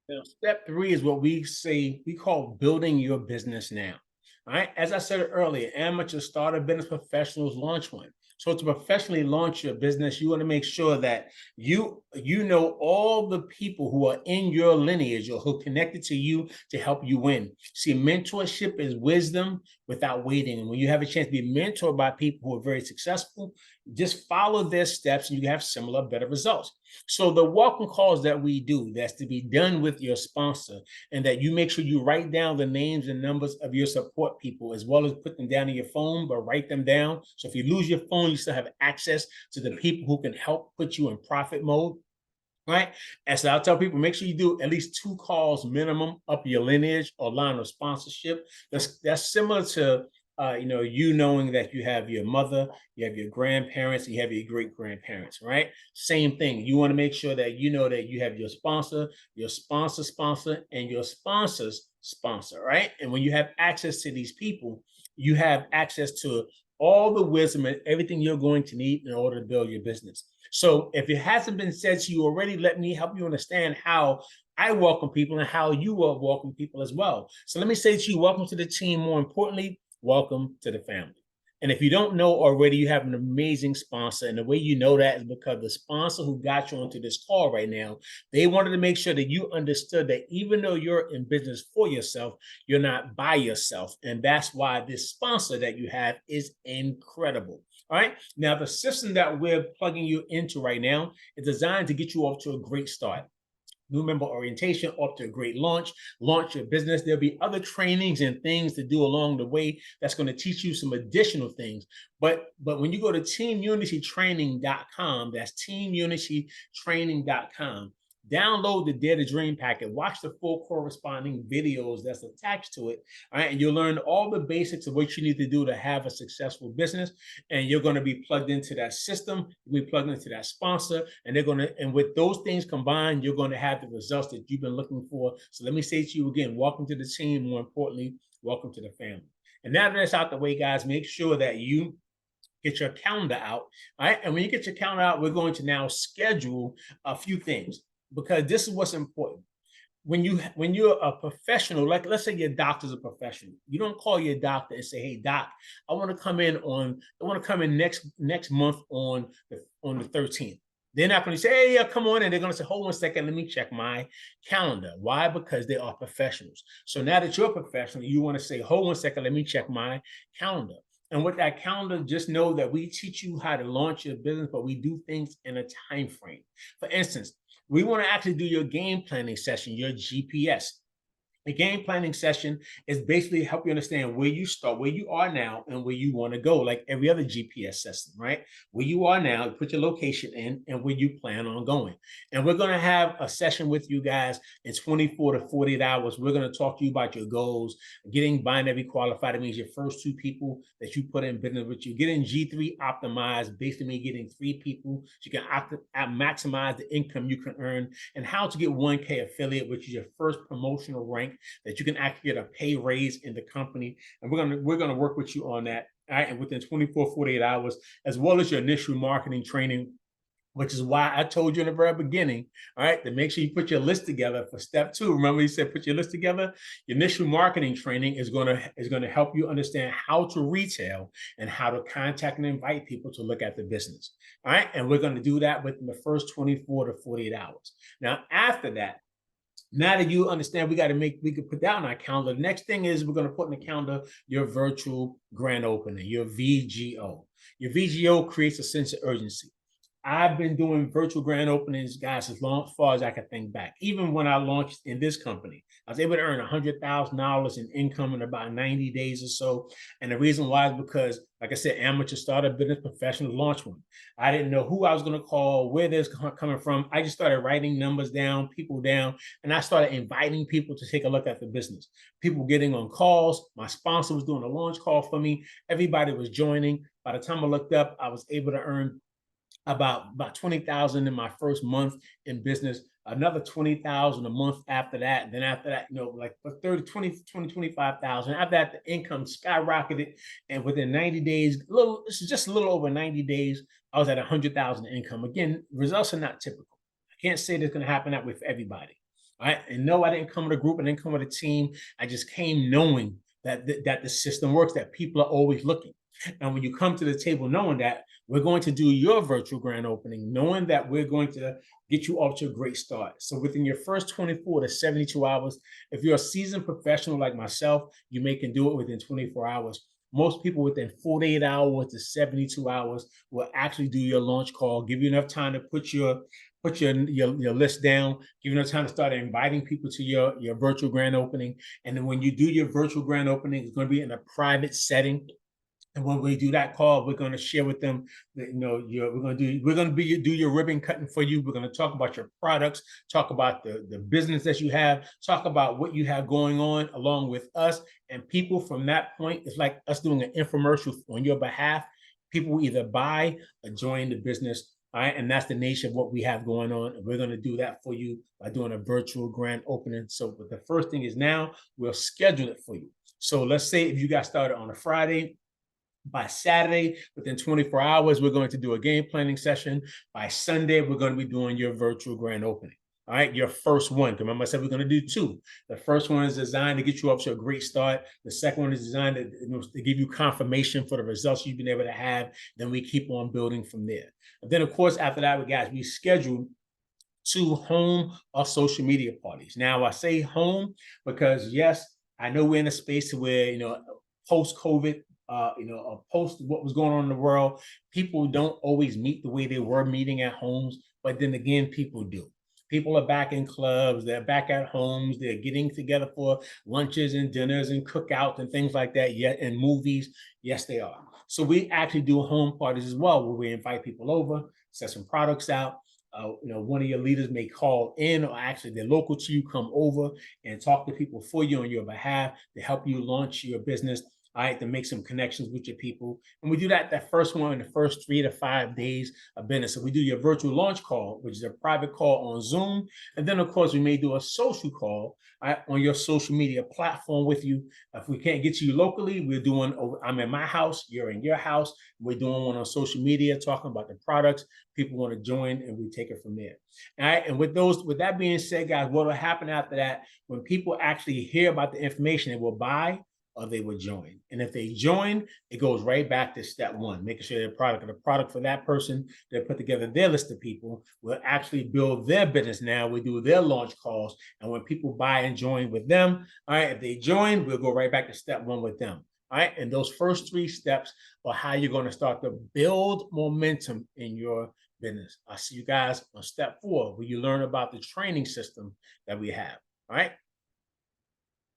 Now, step three is what we call building your business now. All right. As I said earlier, amateur starter business professionals launch one. So to professionally launch your business, you want to make sure that you know all the people who are in your lineage or who are connected to you to help you win. See, mentorship is wisdom without waiting. And when you have a chance to be mentored by people who are very successful, just follow their steps and you have similar, better results. So the welcome calls that we do, that's to be done with your sponsor, and that you make sure you write down the names and numbers of your support people, as well as put them down in your phone, but write them down. So if you lose your phone, you still have access to the people who can help put you in profit mode. Right. And so I'll tell people, make sure you do at least 2 calls minimum up your lineage or line of sponsorship. That's similar to you knowing that you have your mother, you have your grandparents, you have your great grandparents, right? Same thing. You want to make sure that you know that you have your sponsor, and your sponsor's sponsor, right? And when you have access to these people, you have access to all the wisdom and everything you're going to need in order to build your business. So if it hasn't been said to you already, let me help you understand how I welcome people and how you will welcome people as well. So let me say to you, welcome to the team. More importantly, welcome to the family. And if you don't know already, you have an amazing sponsor. And the way you know that is because the sponsor who got you onto this call right now, they wanted to make sure that you understood that even though you're in business for yourself, you're not by yourself. And that's why this sponsor that you have is incredible. All right. Now, the system that we're plugging you into right now is designed to get you off to a great start. New member orientation, up to a great launch your business. There'll be other trainings and things to do along the way that's going to teach you some additional things. But when you go to teamunitytraining.com, that's teamunitytraining.com, download the Dare to Dream packet, watch the full corresponding videos that's attached to it. All right. And you'll learn all the basics of what you need to do to have a successful business. And you're going to be plugged into that system, you'll be plugged into that sponsor, and and with those things combined, you're going to have the results that you've been looking for. So let me say to you again, welcome to the team. More importantly, welcome to the family. And now that that's out the way, guys, make sure that you get your calendar out. All right. And when you get your calendar out, we're going to now schedule a few things because this is what's important. When you're a professional, like let's say your doctor's a professional, you don't call your doctor and say, "Hey, doc, I want to come in next month on the 13th." They're not going to say, "Hey, yeah, come on," and they're going to say, "Hold on a second, let me check my calendar." Why? Because they are professionals. So now that you're a professional, you want to say, "Hold on a second, let me check my calendar." And with that calendar, just know that we teach you how to launch your business, but we do things in a time frame. For instance, we want to actually do your game planning session, your GPS. The game planning session is basically help you understand where you start, where you are now, and where you want to go, like every other GPS system, right? Where you are now, put your location in, and where you plan on going. And we're going to have a session with you guys in 24 to 48 hours. We're going to talk to you about your goals, getting binary qualified. It means your first 2 people that you put in business with you, getting G3 optimized, basically getting 3 people so you can maximize the income you can earn, and how to get 1K affiliate, which is your first promotional rank that you can actually get a pay raise in the company. And we're gonna work with you on that. All right. And within 24, 48 hours, as well as your initial marketing training, which is why I told you in the very beginning, all right, to make sure you put your list together for step 2. Remember, you said put your list together. Your initial marketing training is gonna help you understand how to retail and how to contact and invite people to look at the business. All right, and we're gonna do that within the first 24 to 48 hours. Now, after that, now that you understand we could put that on our calendar. The next thing is we're going to put in the calendar your virtual grand opening, your VGO. Your VGO creates a sense of urgency. I've been doing virtual grand openings, guys, as far as I can think back. Even when I launched in this company, I was able to earn $100,000 in income in about 90 days or so. And the reason why is because, like I said, amateur startup business professional launch one. I didn't know who I was going to call, where this coming from. I just started writing numbers down, people down, and I started inviting people to take a look at the business. People getting on calls. My sponsor was doing a launch call for me. Everybody was joining. By the time I looked up, I was able to earn about 20,000 in my first month in business, another 20,000 a month after that. And then after that, like for 30, 20, 20, 25,000. After that, the income skyrocketed. And within 90 days, this is just a little over 90 days, I was at 100,000 income. Again, results are not typical. I can't say that's going to happen that way for everybody. All right. And no, I didn't come with a group, I didn't come with a team. I just came knowing that the system works, that people are always looking. And when you come to the table knowing that we're going to do your virtual grand opening, knowing that we're going to get you off to a great start. So within your first 24 to 72 hours, if you're a seasoned professional like myself, you may can do it within 24 hours. Most people within 48 hours to 72 hours will actually do your launch call, give you enough time to put your list down, give you enough time to start inviting people to your virtual grand opening. And then when you do your virtual grand opening, it's going to be in a private setting. And when we do that call, we're going to share with them that, we're going to do your ribbon cutting for you. We're going to talk about your products, talk about the business that you have, talk about what you have going on along with us. And people from that point, it's like us doing an infomercial on your behalf. People will either buy or join the business. All right. And that's the nature of what we have going on. And we're going to do that for you by doing a virtual grand opening. So the first thing is now we'll schedule it for you. So let's say if you got started on a Friday, by Saturday, within 24 hours, we're going to do a game planning session. By Sunday, we're going to be doing your virtual grand opening. All right, your first one. Remember, I said we're going to do two. The first one is designed to get you up to a great start. The second one is designed to give you confirmation for the results you've been able to have. Then we keep on building from there. And then, of course, after that, we schedule 2 home or social media parties. Now, I say home because, yes, I know we're in a space where, post-COVID, post what was going on in the world, people don't always meet the way they were meeting at homes. But then again, people do. People are back in clubs, they're back at homes, they're getting together for lunches and dinners and cookouts and things like that. Yet, and movies, yes, they are. So we actually do home parties as well, where we invite people over, set some products out. One of your leaders may call in, or actually they're local to you, come over and talk to people for you on your behalf to help you launch your business. All right, to make some connections with your people. And we do that first one in the first 3 to 5 days of business. So we do your virtual launch call, which is a private call on Zoom. And then, of course, we may do a social call, right, on your social media platform with you. If we can't get to you locally, I'm in my house, you're in your house. We're doing one on social media, talking about the products. People want to join, and we take it from there. All right. And with that being said, guys, what will happen after that, when people actually hear about the information, they will buy or they would join. And if they join, it goes right back to step one, making sure the product for that person, they put together their list of people, will actually build their business now. We do their launch calls. And when people buy and join with them, all right, if they join, we'll go right back to step one with them. All right. And those first 3 steps are how you're going to start to build momentum in your business. I'll see you guys on step 4, where you learn about the training system that we have. All right.